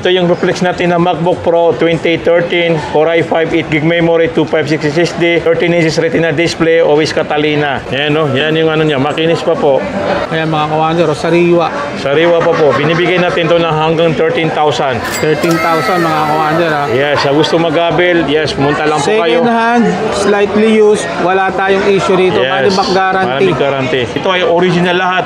Ito yung reflex natin na MacBook Pro 2013, Core i5, 8GB memory, 256 SSD, 13 inches Retina display, always Catalina. Yan no, yan yung ano niya, makinis pa po. Ayan mga kawander, sariwa. Sariwa pa po. Binibigay natin to ng hanggang 13,000. 13,000 mga kawander ha. Yes, sa gusto mag-abel, yes, pumunta lang po kayo. Second hand, slightly used, wala tayong issue rito. Yes, Money back guarantee. guarantee. Ito ay original lahat.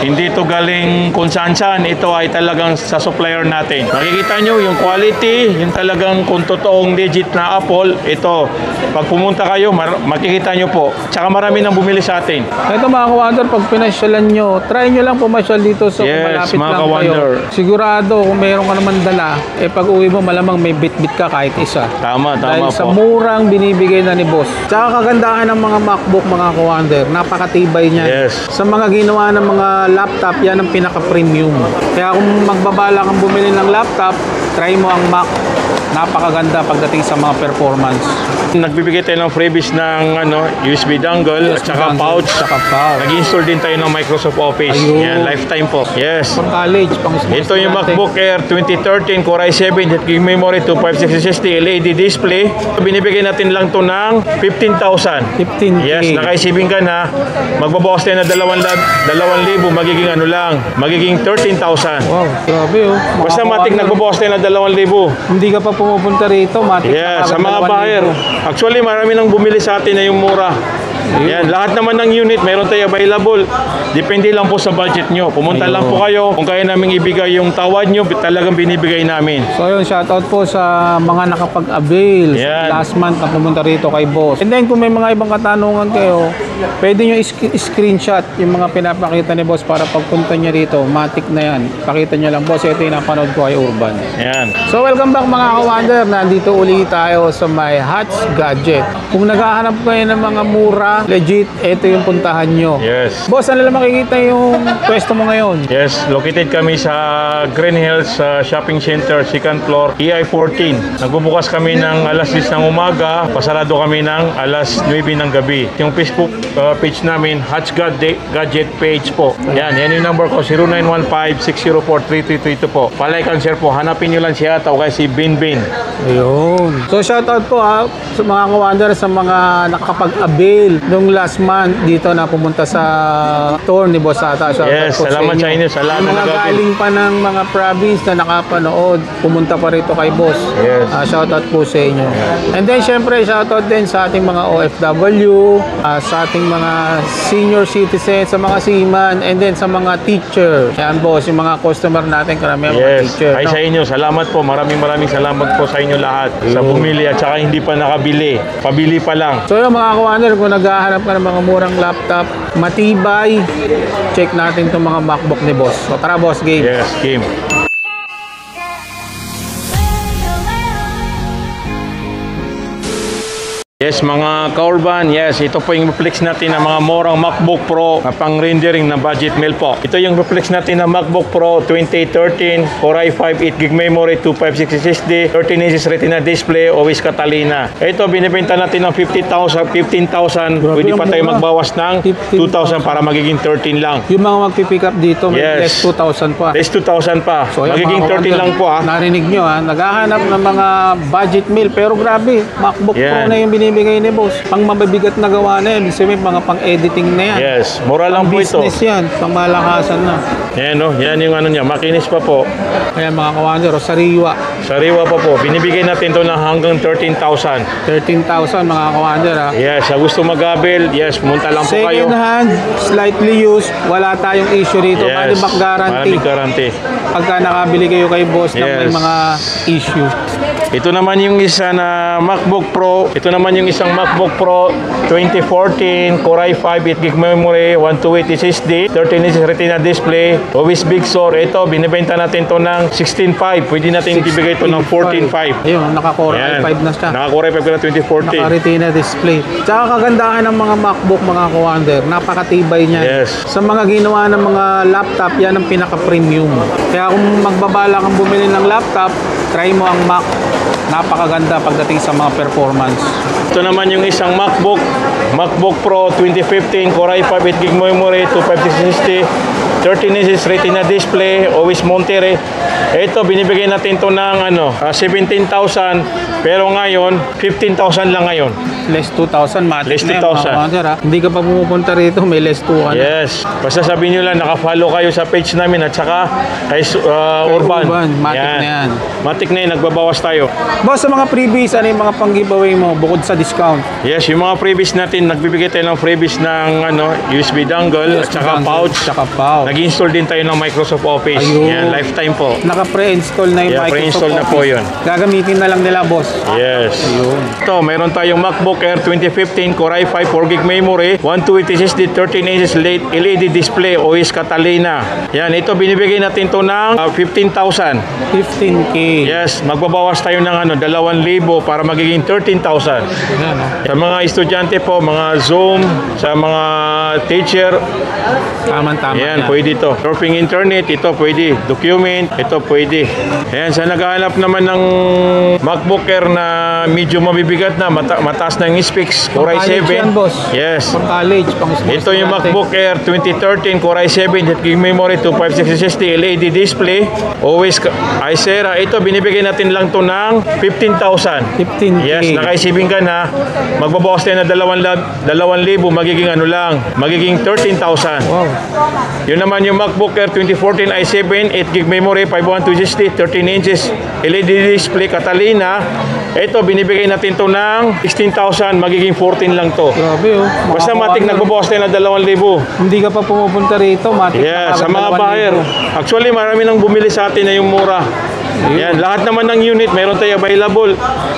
Hindi ito galing kung saan-saan. Ito ay talagang sa supplier natin. Makikita nyo yung quality, yung talagang kung totoong legit na Apple. Ito, pag pumunta kayo, makikita nyo po. Tsaka marami nang bumili sa atin. Ito mga kawander, pag pinasyalan nyo, try nyo lang pumasyal dito sa Yes, malapit mga lang kawander. kayo. Sigurado kung mayroon ka naman dala, pag uwi mo malamang may bit-bit ka kahit isa. Tama Dahil po. sa murang binibigay na ni boss. Tsaka kagandahan ng mga MacBook mga kawander, napakatibay niya. Yes. Sa mga ginawa ng mga laptop, yan ang pinaka-premium. Kaya kung magbabala kang bumili ng laptop, try mo ang Mac. Napakaganda pagdating sa mga performance. Nagbibigay tayo ng freebies ng USB dongle at saka pouch. Nag-install din tayo ng Microsoft Office. Ayun. Yan, lifetime po. Yes. Pang college, pang Ito yung MacBook Air 2013 Core i7, 8GB memory, 256 SSD, LED display. Binibigay natin lang to ng 15,000. 15K. Yes, naka-isipin ka na. Magbabawas tayo na 2,000, magiging magiging 13,000. Wow, grabe oh. Basta matik nagbabawas tayo na 2,000. Hindi ka pa pumupunta rito, matik Yes, sa mga buyer. Actually, marami nang bumili sa atin na yung mura. Yan, lahat naman ng unit meron tayo available. Depende lang po sa budget nyo. Pumunta lang po kayo. Kung kaya namin ibigay yung tawad nyo, talagang binibigay namin. So yun, shoutout po sa mga nakapag-avail last month na pumunta rito kay boss. And then kung may mga ibang katanungan kayo, pwede nyo screenshot yung mga pinapakita ni boss para pagpunta nyo rito. Matik na yan. Pakita nyo lang, boss, ito yung napanood ko kay Urban. Yan. So welcome back mga kawander. Nandito uli tayo sa my Hatch Gadget. Kung naghahanap kayo ng mga mura, legit, ito yung puntahan nyo. Yes. Boss, ano lang makikita yung pwesto mo ngayon? Yes, located kami sa Green Hills Shopping Center, 2nd floor, EI14. Nagbubukas kami ng alas 10 ng umaga, pasarado kami ng alas 9 ng gabi. Yung Facebook page namin, Hatch Gadget page po. Yan yung number ko, 0915-604-3332 po. Palike and share po. Hanapin nyo lang siya, tawag si Binbin. Ayun. So shoutout po sa mga kawander, sa mga nakapag-avail nung last month dito na pumunta sa tour ni Boss Ata. Yes, salamat sa inyo. Salamat mga galing pa ng mga province na nakapanood, pumunta pa rito kay Boss. Yes. Shoutout po sa inyo. And then syempre shoutout din sa ating mga OFW, sa ating mga senior citizens, sa mga seaman, and then sa mga teacher. Yan boss, yung mga customer natin, karamihan mga teacher. Ay sa inyo, salamat po. Maraming salamat po sa inyo lahat. Sa bumili at saka hindi pa nakabili. Pabili pa lang. So yung mga kawander, kung naghahanap ka ng mga murang laptop, matibay, check natin itong mga MacBook ni boss. So tara boss, game. Yes, game. Yes, mga ka-urban, yes, ito po yung reflex natin ng mga murang MacBook Pro na pang-rendering na budget mail po. Ito yung reflex natin ng MacBook Pro 2013, Core i5, 8GB memory, 256 SSD, 13 inches Retina display, always Catalina. Ito, binibenta natin ng 15,000. Pwede pa tayo magbawas ng 2,000 para magiging 13 lang. Yung mga magpipick up dito, may less 2,000 pa. Less 2,000 pa. So, magiging 13 lang po Narinig nyo naghahanap ng mga budget meal, pero grabe, MacBook Pro na yung binibigay ni boss. Pang mabibigat na gawa na yan. Sabi, mga pang-editing na yan. Yes, mura lang po ito. Business yan, pang malakasan na. Yan yan yung niya, makinis pa po. Kaya mga kawander, sariwa. Sariwa pa po. Binibigay natin to ng hanggang 13,000. 13,000 mga kawander Yes, sa gusto mag-abel, yes, pumunta lang po kayo. Second hand, slightly used, wala tayong issue rito. Money back guarantee. Guarantee. Pagka nakabili kayo kay boss ng may mga issue. Ito naman yung isa na MacBook Pro. Ito naman yung isang MacBook Pro 2014, Core i5, 8GB memory, 128 SSD, 13 inches Retina display, always Big Sur. Ito, binibenta natin to ng 16.5. Pwede natin ibigay ito ng 14.5. Ayun, naka-Core i5 na siya. Naka-Core i5 na 2014. Naka-Retina display. Tsaka kagandahan ng mga MacBook, mga kawander, napakatibay niya. Yes. Sa mga ginawa ng mga laptop, yan ang pinaka-premium. Kaya kung magbabala kang bumili ng laptop, try mo ang Mac. Napakaganda pagdating sa mga performance. Ito naman yung isang MacBook Pro 2015, Core i5, 8GB memory, 256 SSD, 13 inches retina display, always Monterey. Ito, binibigay natin to ng 17,000, pero ngayon, 15,000 lang ngayon. Less 2,000, matik Less na yan, 2,000. mga kawander, ha? Hindi ka pa pumupunta rito, may less 2 ka na. Yes. Basta sabihin nyo lang, nakafollow kayo sa page namin at saka kay Urban. Matik na yan. Matik na yan, nagbabawas tayo. Boss, sa mga freebies, ano yung mga pang-giveaway mo bukod sa discount? Yes, yung mga freebies natin, nagbibigay tayo ng freebies ng USB dongle at saka pouch. Tsaka pouch. Nag-install din tayo ng Microsoft Office. Ayun. Yan, lifetime po. Naka-pre-install na yung Yeah, Microsoft pre-install na Office. po yun. Gagamitin na lang nila, boss. Yes. Ayun. Ito, mayroon tayong MacBook Air 2015 Core i5 4GB memory, 128 SSD, 13 inches LED display, OS Catalina. Yan, ito binibigay natin to ng 15,000. 15K. Yes, magbabawas tayo ng 2,000 para magiging 13,000. Yan, Sa mga estudyante po, mga Zoom, sa mga teacher, Tama-tama. yan, pwede ito. Surfing internet, ito pwede. Document, ito pwede. Ayan, sa naghahanap naman ng MacBook Air na medyo mabibigat na, mataas na yung specs, Core College yan, i7. boss. Yes. Pang college, pang Ito yung MacBook Air 2013 Core i7 8GB memory, 256 SSD, LED display, always Icera. Ito binibigay natin lang to ng 15,000. 15K. Yes, nakaisipin ka na magbabawas tayo na 2,000, magiging magiging 13,000. Wow. Yun naman yung MacBook Air 2014 i7 8GB memory, 512 SSD, 13 inches LED display, Catalina. Ito binibigay natin to ng 16,000, magiging 14 lang to. Grabe, oh. Mga Basta matik kawander. nagbabawas tayo na 2,000. Hindi ka pa pumupunta rito, matik Yeah, na sa mga 2,000. buyer. Actually, marami nang bumili sa atin na yung mura. Yan, lahat naman ng unit meron tayo available.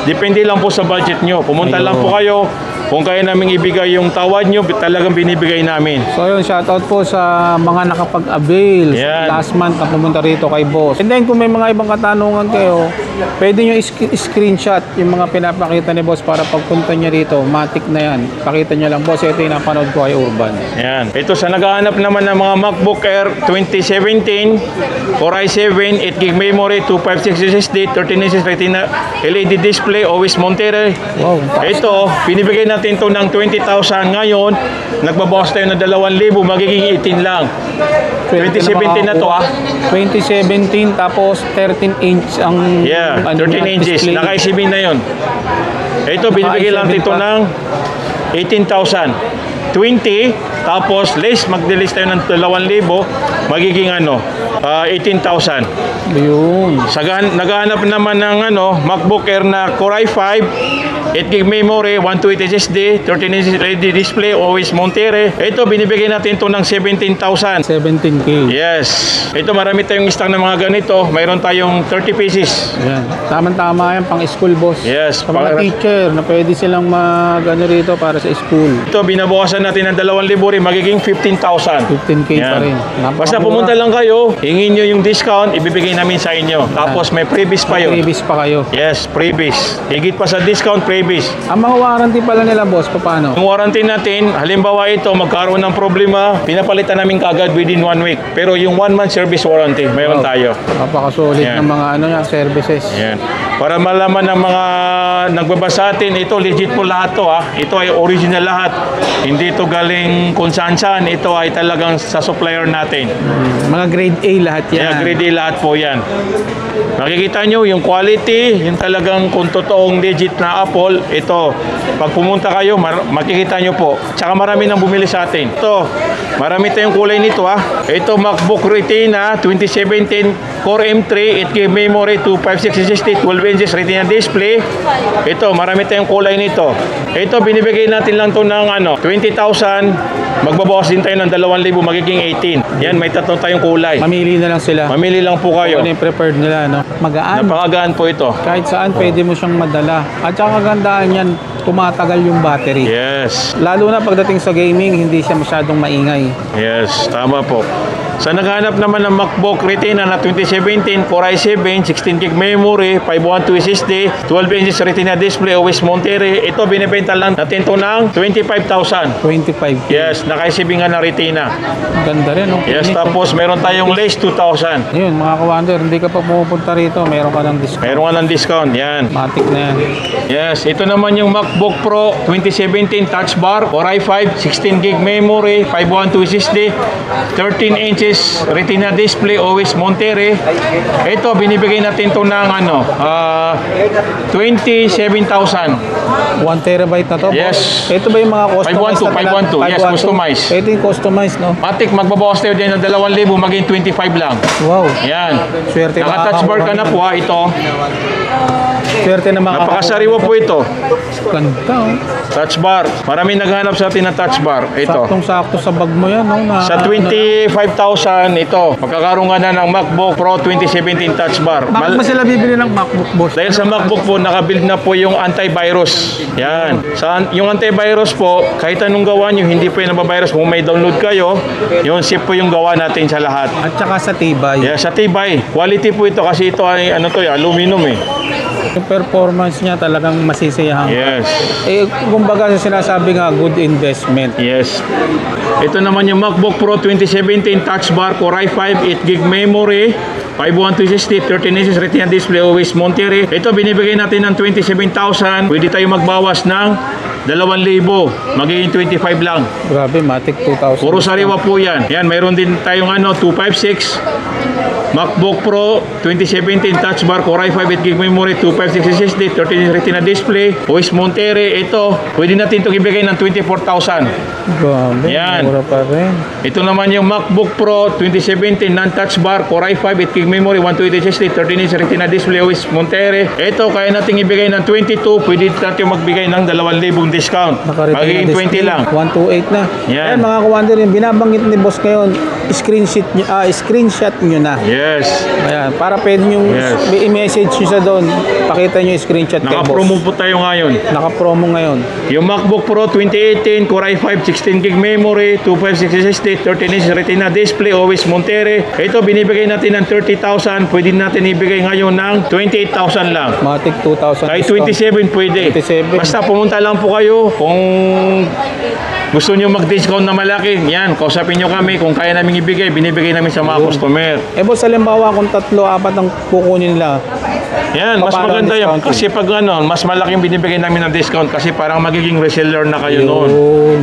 Depende lang po sa budget nyo. Pumunta lang po kayo. Kung kaya namin ibigay yung tawad nyo, talagang binibigay namin. So yun, shoutout po sa mga nakapag-avail Yan. last month na pumunta rito kay boss. And then kung may mga ibang katanungan kayo, pwede nyo screenshot yung mga pinapakita ni boss para pagpunta niya rito, matik na yan. Pakita nyo lang, boss, ito yung napanood ko kay Urban. Yan. Ito sa naghahanap naman ng mga MacBook Air 2017, Core i7, 8GB memory, 256 SSD, 13 inches retina LED display, always Monterey. Wow. Ito, binibigay natin to ng 20,000 ngayon. Nagbabawas tayo ng 2,000, magiging 18 lang. 2017 na to, 2017 tapos 13 inch ang Yeah, 13 niya, inches. display. Naka-ICB na yun. Ito, binibigay lang ito pa. ng 18,000. 20, tapos less, mag-release tayo ng 2,000, magiging 18,000. Yun. Naghahanap naman ng MacBook Air na Core i5, 8GB memory, 128 SSD, 13 inches LED display, always Monterey. Ito, binibigay natin ito ng 17,000. 17K. Yes. Ito, marami tayong stock ng mga ganito. Mayroon tayong 30 pieces. Yan. Tama-tama yan, pang school, boss. Yes, Sa mga teacher na pwede silang mag-ano rito para sa school. Ito, binabawasan natin ng 2,000 rin, magiging 15,000. 15K pa rin. Basta Napakamura. pumunta lang kayo, hingin nyo yung discount, ibibigay namin sa inyo. Tapos may freebies pa yun. Freebies pa kayo. Yes, freebies. Higit pa sa discount, freebies. Ang mga warranty pala nila, boss, paano? Yung warranty natin, halimbawa ito, magkaroon ng problema, pinapalitan namin kagad within 1 week. Pero yung 1 month service warranty, mayroon tayo. Napakasulit Yan. ng mga services. Yan. Para malaman ng mga nagbabasa atin, ito legit po lahat to. Ito ay original lahat. Hindi ito galing kung saan-saan. Ito ay talagang sa supplier natin. Mga grade A lahat yan. Kaya grade A lahat po yan. Makikita nyo yung quality, yung talagang kung totoong legit na Apple, ito. Pag pumunta kayo, makikita nyo po. Tsaka marami nang bumili sa atin. Ito, marami tayong kulay nito. Ito MacBook Retina 2017 Core M3, 8GB memory, 256 SSD, 12 inches Retina display. Ito, marami tayong kulay nito. Ito, binibigay natin lang to ng 20,000. Magbabawas din tayo ng 2,000, magiging 18. Yan, may tatlong tayong kulay. Mamili na lang sila. Mamili lang po kayo. Ano yung preferred nila, no? Magaan. Napakagaan po ito. Kahit saan pwede mo siyang madala. At saka kagandaan yan, tumatagal yung battery. Yes. Lalo na pagdating sa gaming, hindi siya masyadong maingay. Yes, tama po. Sa naghanap naman ng MacBook Retina na 2017 Core i7, 16GB memory, 512 SSD, 12 inches Retina display, always Monterey. Ito, binibenta lang natin ito ng 25,000. 25K. Yes, nakaisibingan na Retina. Ganda rin, no? Yes, Init, tapos meron tayong less 2,000. Yun, mga kawander, hindi ka pa pumupunta rito, meron ka ng discount. Meron ka ng discount, yan. Matik na yan. Yes, ito naman yung MacBook Pro 2017 Touch Bar, Core i5, 16GB memory, 512 SSD, 13 inches inches Retina display, OIS Monterrey. Ito, binibigay natin to ng 27,000. 1 terabyte na to, Yes. boss. Ito ba yung mga customized 512, yes, customized. Ito yung customized, no? Matik, magbabawas tayo din ng 2,000, maging 25 lang. Wow. Yan. Swerte Naka-touch bar ka na po ha, ito. Swerte na mga Napakasariwa po ito. Ganda, oh. Touch bar. Maraming naghanap sa atin ng touch bar. Ito. Saktong-sakto sa bag mo yan, no? Sa 25,000 ito, magkakaroon ka na ng MacBook Pro 2017 touch bar. Bakit ba sila bibili ng MacBook, boss? Dahil sa MacBook po, nakabuild na po yung antivirus. Yan. Yung antivirus po, kahit anong gawa nyo, hindi po yung nabavirus. Kung may download kayo, yun, safe po yung gawa natin sa lahat. At saka sa tibay. Yeah, sa tibay. Quality po ito kasi ito ay aluminum eh. Yung performance niya talagang masisiyahan. Yes. Kumbaga sinasabi nga, good investment. Yes. Ito naman yung MacBook Pro 2017 Touch Bar, Core i5, 8GB memory, 512 SSD, 13 inches Retina display, OIS Monterrey. Ito binibigay natin ng 27,000. Pwede tayo magbawas ng 2,000. Magiging 25 lang. Grabe, Matic 2,000. Puro sariwa po yan. Yan, mayroon din tayong 256. MacBook Pro 2017 Touch Bar, Core i5, 8GB memory, 256 SSD, 13 inch Retina display, OIS Monterrey. Ito, pwede natin itong ibigay ng 24,000. Grabe, Yan. mura pa rin. Ito naman yung MacBook Pro 2017 non-touch bar, Core i5, 8GB memory, 128 SSD, 13 inch Retina display, OIS Monterrey. Ito, kaya natin ibigay ng 22, pwede natin magbigay ng 2,000 discount. Magiging 20 lang. 128 na. Yan. Ayan, mga kawander, yung binabanggit ni boss ngayon, screenshot nyo na. Yes. Ayan, para pwede nyo i-message nyo sa doon, pakita nyo yung screenshot kay boss. Naka-promo po tayo ngayon. Naka-promo ngayon. Yung MacBook Pro 2018, Core i5, 16GB memory, 256 SSD, 13 inch Retina display, OIS Monterrey. Ito, binibigay natin ng 30,000. Pwede natin ibigay ngayon ng 28,000 lang. Matic 2,000 Kahit discount. 27 pwede. 27. Basta pumunta lang po kayo kung gusto nyo mag-discount na malaki. Yan, kausapin nyo kami. Kung kaya namin ibigay, binibigay namin sa mga customer. Boss, halimbawa kung 3-4 ang kukunin nila, Yan, mas Paano maganda yan. ang Kasi pag mas malaking binibigay namin ng discount kasi parang magiging reseller na kayo Yun. noon.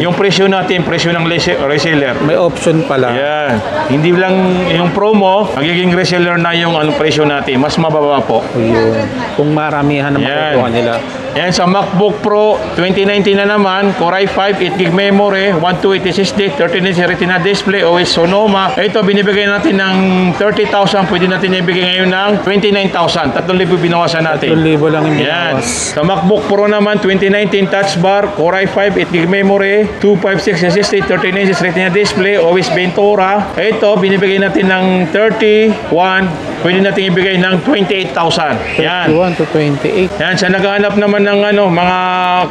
Yung presyo natin, presyo ng reseller. may option pala. Yan. Hindi lang yung promo, magiging reseller na yung presyo natin. Mas mababa po. Ayun. Kung maramihan na makukuha nila. Yan, sa MacBook Pro 2019 na naman, Core i5, 8GB memory, 128 SSD, 13 inch Retina display, OIS Sonoma. Ito, binibigay natin ng 30,000. Pwede natin ibigay ngayon ng 29,000. 3,000 binawasan natin. 3,000 lang yung Yan. binawas. Sa MacBook Pro naman, 2019 Touch Bar, Core i5, 8GB memory, 256 SSD, 13 inches Retina display, OIS Ventura. Ito, binibigay natin ng 31. Pwede natin ibigay ng 28,000. Yan. 31 to 28. Yan, sa naghahanap naman ng mga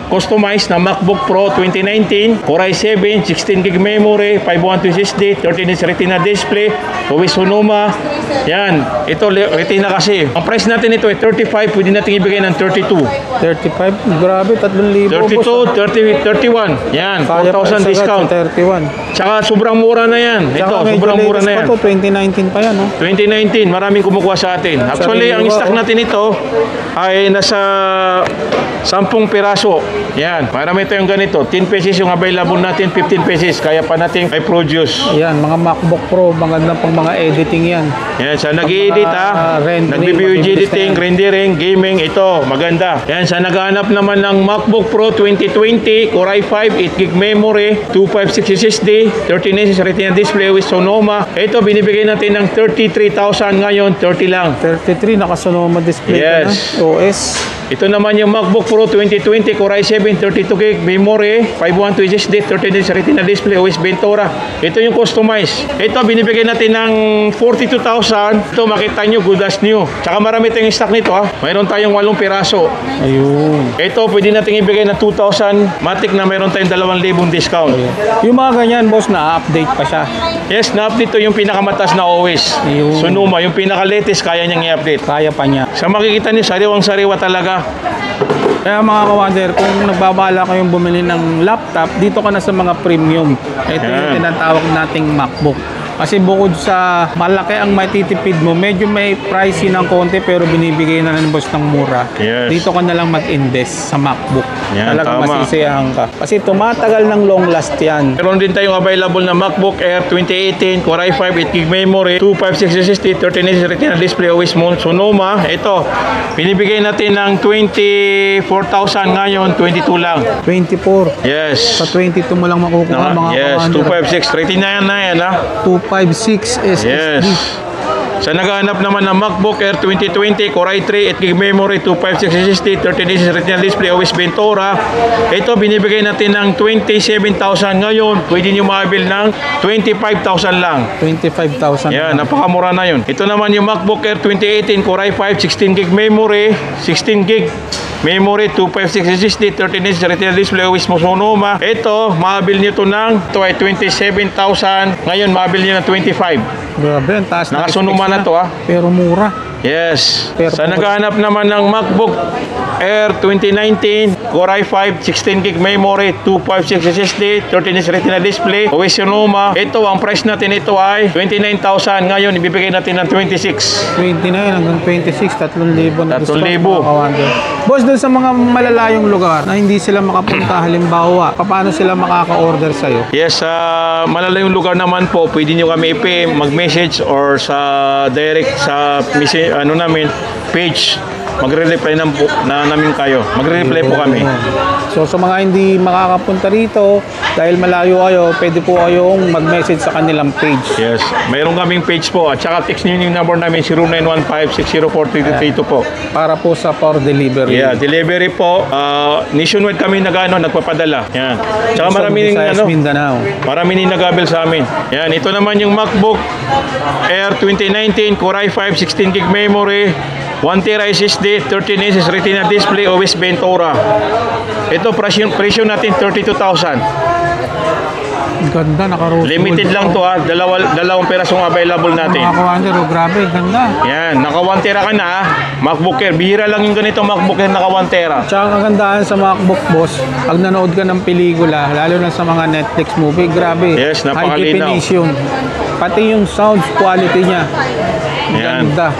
customized na MacBook Pro 2019, Core i7, 16GB memory, 512 SSD, 13 inch Retina display, OIS Sonoma. Yan, ito Retina kasi. Ang price natin ito ay 35, pwede natin ibigay ng 32. 35? Grabe, 3,000. 32, 30, 31. Yan, 4,000 discount. 31. Tsaka sobrang mura na yan. Ito, sobrang mura na yan. Pa to, 2019 pa yan, no? 2019, maraming kumukuha sa atin. Actually, ang stock natin ito ay nasa 10 piraso. Yan, marami tayong ganito. 10 pesos yung available natin, 15 pesos. Kaya pa natin ay produce. Ayan, mga MacBook Pro, maganda pang mga editing yan. Yan, sa nag-i-edit nag-video editing, rendering, gaming, ito, maganda. Yan, sa naghahanap naman ng MacBook Pro 2020, Core i5, 8GB memory, 256 SSD, 13 inches Retina display with Sonoma. Ito, binibigay natin ng 33,000 ngayon, 30 lang. 33, naka-Sonoma display Yes. ka na. OS. Ito naman yung MacBook Pro 2020 Core i7 32GB memory, 512 SSD, 13 inch Retina display, OIS Ventura. Ito yung customized. Ito binibigay natin ng 42,000. Ito makita nyo, good as new. Tsaka marami tayong stock nito ha. Mayroon tayong 8 piraso. Ayun. Ito pwede natin ibigay ng 2,000. Matik na mayroon tayong 2,000 discount. Yung mga ganyan, boss, na-update pa siya. Yes, na-update to yung pinakamatas na OIS. Ayun. Sonoma, yung pinaka-latest kaya niyang i-update. Kaya pa niya. Sa makikita niyo, sariwang-sariwa talaga. Kaya mga kawander, kung nagbabala kayong bumili ng laptop, dito ka na sa mga premium. Ito yung Yan. tinatawag nating MacBook. Kasi bukod sa malaki ang matitipid mo, medyo may pricey ng konti pero binibigay na ng boss ng mura. Yes. Dito ka na lang mag-invest sa MacBook. Yan, Talagang tama. masisiyahan ka. Kasi tumatagal ng long last yan. Meron din tayong available na MacBook Air 2018, Core i5, 8GB memory, 256 SSD, 13 inch Retina display, OS Sonoma. Ito, binibigay natin ng 24,000 ngayon, 22 lang. 24. Yes. Sa 22 mo lang makukuha mga Yes, commander. 256. Retina na yan, ha? 256 SSD. Yes. Sa naghahanap naman ng MacBook Air 2020, Core i3, 8GB memory, 256 SSD, 13 inch Retina display, OS Ventura. Ito, binibigay natin ng 27,000 ngayon. Pwede nyo makabil ng 25,000 lang. 25,000. Yan, napakamura na yun. Ito naman yung MacBook Air 2018, Core i5, 16GB memory, 16GB memory, 256 SSD, 13 inch Retina display, OS Sonoma. Ito, makabil nyo ito ng, ito ay 27,000. Ngayon, makabil nyo ng 25. Grabe, ang taas na. Nakasunuma na to, ah. Pero mura. Yes. Pero Sa naghahanap naman ng MacBook Air 2019, Core i5, 16GB memory, 256 SSD, 13 inch Retina display, OS Sonoma. Ito, ang price natin ito ay 29,000. Ngayon, ibibigay natin ng 26. 29 hanggang 26, 3,000 na 3,000. Boss, dun sa mga malalayong lugar na hindi sila makapunta, halimbawa, paano sila makaka-order sa'yo? Yes, sa malalayong lugar naman po, pwede nyo kami mag-message or sa direct sa namin page. Magre-reply namin kayo. Magre-reply po kami. So sa mga hindi makakapunta rito, dahil malayo kayo, pwede po kayong mag-message sa kanilang page. Yes. Mayroon kaming page po. At saka text nyo yung number namin 0915-604-3232 po. Para po sa for delivery. Yeah, delivery po. Nationwide kami nagpapadala. Yan. Tsaka Luzon, maraming Visayas, Mindanao. marami nag-abel sa amin. Yan, ito naman yung MacBook Air 2019, Core i5, 16GB memory, 1TB SSD, 13 inches Retina display, OS Ventura. Ito, presyo natin 32,000. Ganda, naka-rose Limited gold. lang to, ha. Dalawang perasong available natin. Mga commander, grabe, ganda. Yan, naka 1 tera ka na, ha. MacBook Air. Bihira lang yung ganito MacBook Air naka 1 tera. Tsaka kagandahan sa MacBook, boss, pag nanood ka ng pelikula, lalo na sa mga Netflix movie, grabe. Yes, high napakalinaw. definition. Pati yung sound quality niya. Yan. Ganda.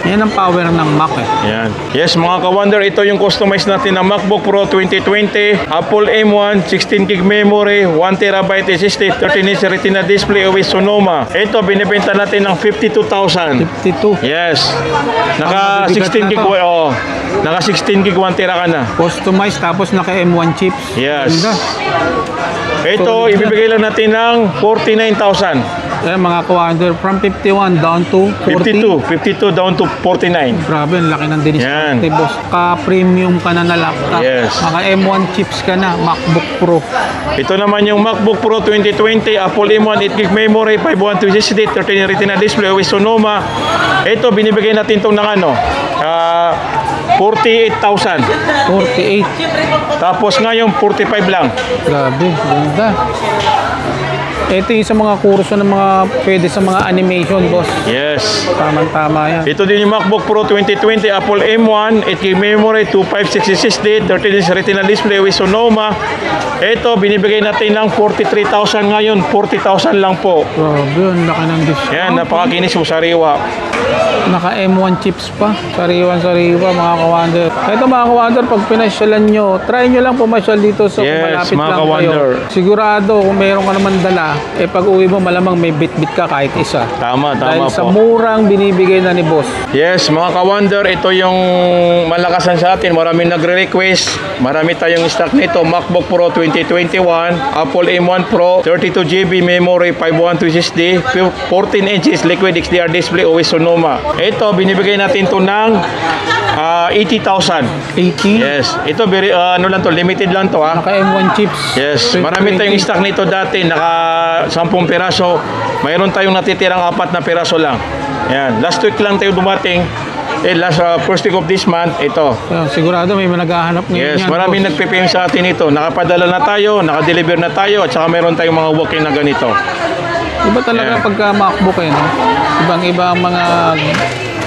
Yan ang power ng Mac eh. Yan. Yes, mga ka-wonder, ito yung customize natin na MacBook Pro 2020, Apple M1, 16GB memory, 1TB SSD, 13 inch Retina display, OS Sonoma. Ito, binibenta natin ng 52,000. 52. Yes. Naka Ang mabibigat 16GB, na to. oh. Naka 16GB 1 tera ka na. Customized tapos naka M1 chips. Yes. Ganda. Ito, ibibigay lang natin ng 49,000. Ayan mga commander, from 51 down to 40. 52 down to 49. Grabe, ang laki ng Yan. diniscount, boss. Ka-premium ka na laptop. Yes. Maka M1 chips ka na, MacBook Pro. Ito naman yung MacBook Pro 2020, Apple M1, 8GB memory, 512 SSD, 13 Retina display, OS Sonoma. Ito, binibigay natin itong ng 48,000. 48. Tapos ngayon, 45 lang. Grabe, ganda. Ito yung sa mga kurso ng mga pwede sa mga animation, boss. Yes. Tamang-tama yan. Ito din yung MacBook Pro 2020, Apple M1, 8GB memory, 256 SSD, 13 inch Retina display, OS Sonoma. Ito, binibigay natin ng 43,000 ngayon, 40,000 lang po. Grabe, ang laki ng discount. Yan, napakakinis mo, sariwa. Naka M1 chips pa. Sariwan-sariwa, mga kawander. Ito mga kawander, pag pinasyalan nyo, try nyo lang pumasyal dito sa Yes, malapit mga lang kawander. kayo. Sigurado, kung mayroon ka naman dala, pag uwi mo, malamang may bit-bit ka kahit isa. Tama Dahil sa po. murang binibigay na ni boss. Yes, mga ka-wonder, ito yung malakasan sa atin. Maraming nagre-request. Marami tayong stock nito. MacBook Pro 2021, Apple M1 Pro, 32GB memory, 512 SSD, 14 inches liquid XDR display, OS Sonoma. Ito, binibigay natin to ng 80,000. 80. Yes, ito lang to, limited lang to, ha. Naka M1 chips. Yes, marami tayong stock nito dati, naka 10 piraso. Mayroon tayong natitirang 4 na piraso lang. Yan, last week lang tayo dumating. First week of this month, ito. Sigurado may naghahanap ngayon Yes, yan, maraming boss. nagpe-PM sa atin ito. Nakapadala na tayo, nakadeliver na tayo, at saka meron tayong mga walk-in na ganito. Iba talaga Yeah. pagka MacBook no? Ibang-iba ang mga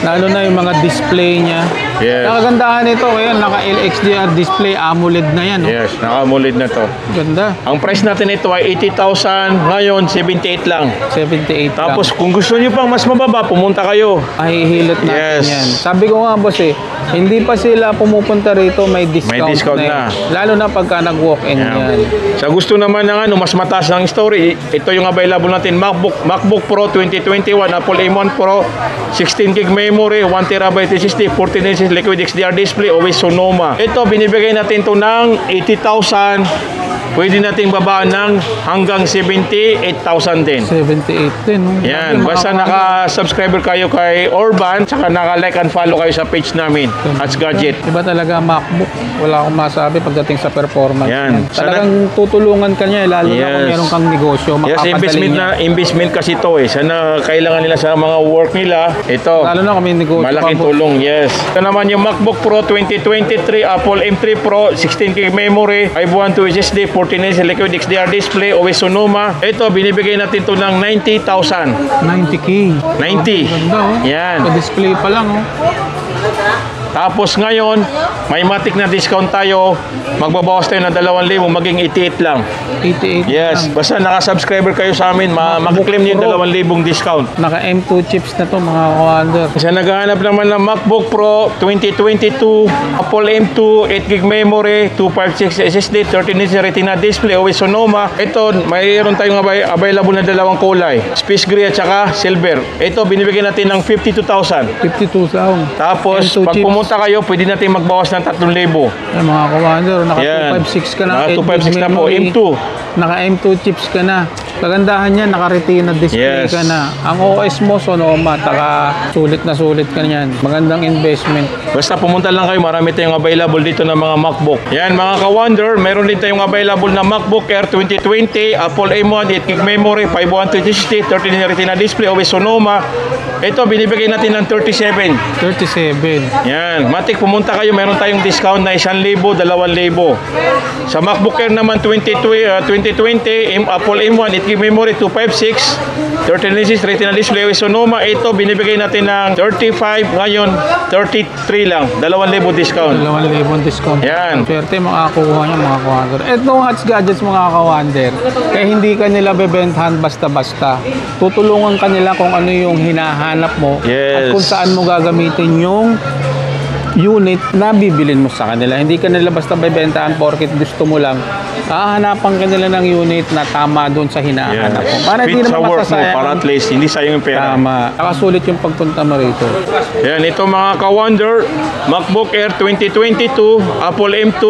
Lalo na yung mga display niya. Yes. Nakagandahan ito, ayan, naka LXDR display, AMOLED na yan. Yes, naka-AMOLED na to. Ganda. Ang price natin ito ay 80,000, ngayon 78 lang. 78 Tapos lang. kung gusto niyo pang mas mababa, pumunta kayo. Mahihilot natin Yes. yan. Sabi ko nga boss hindi pa sila pumupunta rito, may discount, May discount na. Lalo na pagka nag-walk-in yan. Sa gusto naman ng mas mataas ng story, ito yung available natin, MacBook Pro 2021, Apple M1 Pro, 16 gig memory, 1 terabyte SSD, 14 inches liquid XDR display, always Sonoma. Ito, binibigay natin to ng 80,000. Pwede nating babaan ng hanggang 78,000 din. 78 din. No? Yan, basta naka-subscriber kayo kay Orban, saka naka-like and follow kayo sa page namin at Gadget. Iba talaga MacBook. Wala akong masabi pagdating sa performance. Yan. Talagang tutulungan ka niya, lalo na kung Yes. meron kang negosyo. Yes, investment kasi ito Sana kailangan nila sa mga work nila. Ito. Lalo na kung may negosyo. Malaking tulong, yes. Ito naman yung MacBook Pro 2023, Apple M3 Pro, 16 gig memory, 512 SSD, 14 inch liquid XDR display, always Sonoma. Ito, binibigay natin to ng 90,000. 90K. 90. Ganda Yan. Sa display pa lang Tapos ngayon, may matik na discount tayo. Magbabawas tayo ng 2,000, maging 88 lang. 88 Yes, lang. basta naka-subscriber kayo sa amin, mag-claim niyo yung 2,000 discount. Naka M2 chips na to mga kawander. Sa naghahanap naman ng MacBook Pro 2022, Apple M2, 8 gig memory, 256 SSD, 13 inch Retina display, always Sonoma. Ito, mayroon tayong available na dalawang kulay, Space Gray at saka Silver. Ito, binibigyan natin ng 52,000. 52,000. Tapos, M2 pag chips. pumunta kayo, pwede natin magbawas ng 3,000. Ay, mga kawander, naka Yan. 256 ka na. Naka 8 256 na po, memory. M2. Naka M2 chips ka na. Kagandahan niya, naka Retina display Yes. ka na. Ang OS mo, Sonoma, taka sulit ka niyan. Magandang investment. Basta pumunta lang kayo, marami tayong available dito ng mga MacBook. Yan, mga ka-wonder, meron din tayong available na MacBook Air 2020, Apple M1, 8 gig memory, 512 SSD, 13 inch Retina display, always Sonoma. Ito, binibigay natin ng 37. 37. Yan, matik pumunta kayo, meron tayong discount na 1,000, 2,000. Sa MacBook Air naman 2020, Apple M1, 8 gig memory, 256, 13 inches Retina display, always Sonoma. Ito, binibigay natin ng 35, ngayon 33 lang, 2,000 discount. 2,000 discount. Yan. Swerte makakuha niya mga kawander. Etong Hats Gadgets mga kawander, kaya hindi ka nila bebentahan basta-basta. Tutulungan ka nila kung ano yung hinahanap mo at Yes. kung saan mo gagamitin yung unit na bibilin mo sa kanila. Hindi ka nila basta bebentahan porket gusto mo lang. Hahanapan ka nila ng unit na tama doon sa hinahanap mo. Para Fit hindi sa naman work mo, masasayang. para at least hindi sayang yung pera. Tama. Nakasulit yung pagpunta mo rito. Yan, ito mga ka-wonder, MacBook Air 2022, Apple M2,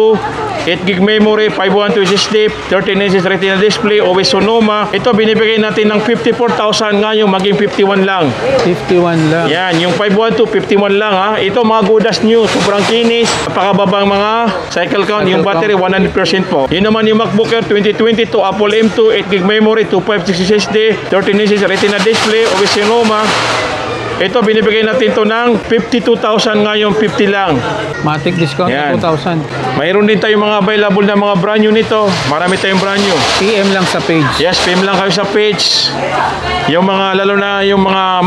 8 gig memory, 512 SSD, 13 inches Retina display, always Sonoma. Ito, binibigay natin ng 54,000, ngayon maging 51 lang. 51 lang. Yan, yung 512, 51 lang ha. Ito mga Godas new, sobrang kinis, napakababang mga cycle count, yung battery 100% po. Yun naman yung MacBook Air 2022, Apple M2, 8 gig memory, 256 SSD, 13 inches Retina display, always Sonoma. Ito, binibigay natin to ng 52,000, ngayon 50 lang. Matic discount Yan. 2,000. Mayroon din tayong mga available na mga brand new nito. Marami tayong brand new. PM lang sa page. Yes, PM lang kayo sa page. Yung mga, lalo na yung mga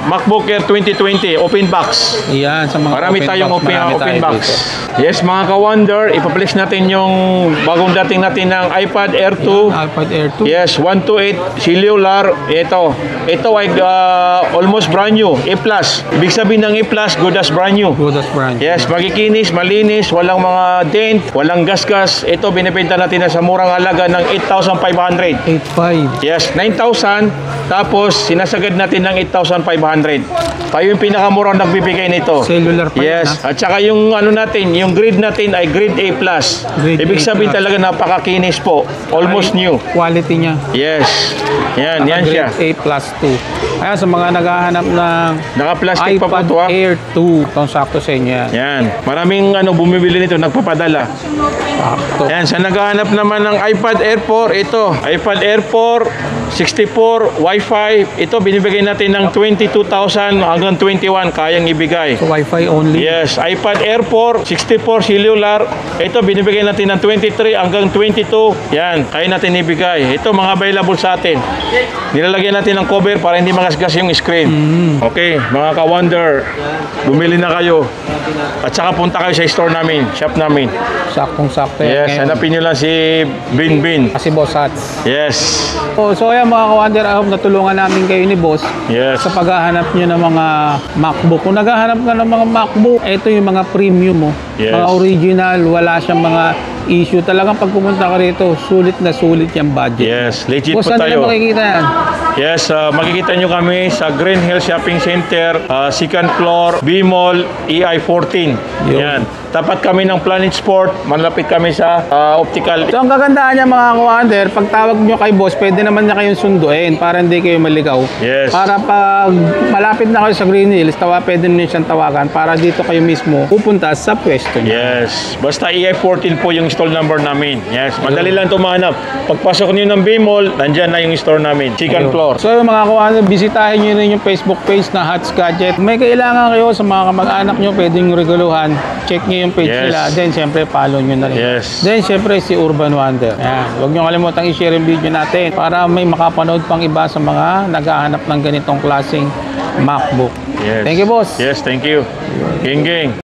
MacBook Air 2020, open box. Yan, sa mga Marami tayong open tayo box. dito. Yes, mga ka-wonder, ipaplex natin yung bagong dating natin ng iPad Air 2. iPad Air 2. Yes, 128 cellular. Ito ay almost brand new. A+. Ibig sabihin ng A+, good as brand new. Good as brand. Yes, magikinis, malinis, walang mga dent, walang gasgas. Ito, binibenta natin na sa murang halaga ng 8,500. 8.5. Yes, 9,000. Tapos, sinasagad natin ng 8,500. Tayo yung pinakamurang nagbibigay nito. Cellular pa yan, Yes, at saka yung ano natin, yung grade natin ay grade A+. Grade Ibig A+. sabihin talaga napakakinis po. Almost new. Quality niya. Yes. Yan siya. Grade A plus 2. Kaya sa mga naghahanap ng Naka-plastic pa po iPad ito ha. Air 2, itong sakto sa inyo yan. Yan. Maraming bumibili nito, nagpapadala. Sakto. Yan, sa naghahanap naman ng iPad Air 4, ito. iPad Air 4, 64, Wi-Fi. Ito, binibigay natin ng 22,000 hanggang 21, kayang ibigay. So, Wi-Fi only. Yes, iPad Air 4, 64 cellular. Ito, binibigay natin ng 23 hanggang 22. Yan, kaya natin ibigay. Ito, mga available sa atin. Nilalagyan natin ng cover para hindi mga magasgas yung screen. Okay, mga ka-wonder, bumili na kayo. At saka punta kayo sa store namin, shop namin. Saktong-sakto yan Yes, ngayon. hanapin nyo lang si Bin. Kasi Boss Hats. Yes. So ayan mga ka-wonder, I hope natulungan namin kayo ni Boss Yes. sa paghahanap nyo ng mga MacBook. Kung naghahanap ka ng mga MacBook, ito yung mga premium mo. Yes. Mga original, wala siyang mga issue. Talagang pag pumunta ka rito, sulit na sulit yung budget. Yes, legit Boss, po saan nila tayo. makikita yan? Yes, makikita nyo kami sa Green Hill Shopping Center, second floor, B-Mall, EI14. Yun. Yan. Tapat kami ng Planet Sport, malapit kami sa optical. So ang kagandahan niya mga ka-wonder, pag tawag nyo kay Boss, pwede naman niya kayong sunduin para hindi kayo maligaw. Yes. Para pag malapit na kayo sa Green Hills, pwede niyo siyang tawagan para dito kayo mismo pupunta sa pwesto niya. Yes. Basta EI14 po yung stall number namin. Yes. Madali lang tumanap. Pagpasok niyo ng B-Mall, nandyan na yung store namin. Second floor. So yung mga ka-wonder, bisitahin nyo rin yung Facebook page na Hats Gadget. May kailangan kayo sa mga kamag-anak nyo, pwede nyo reguluhan. Check nyo yung page Yes. nila. Then syempre follow nyo na rin. Yes. Then syempre si Urban Wonder. Yan. Huwag nyo kalimutang i-share yung video natin para may makapanood pang iba sa mga naghahanap ng ganitong klaseng MacBook. Yes. Thank you, boss. Yes, thank you. Ging.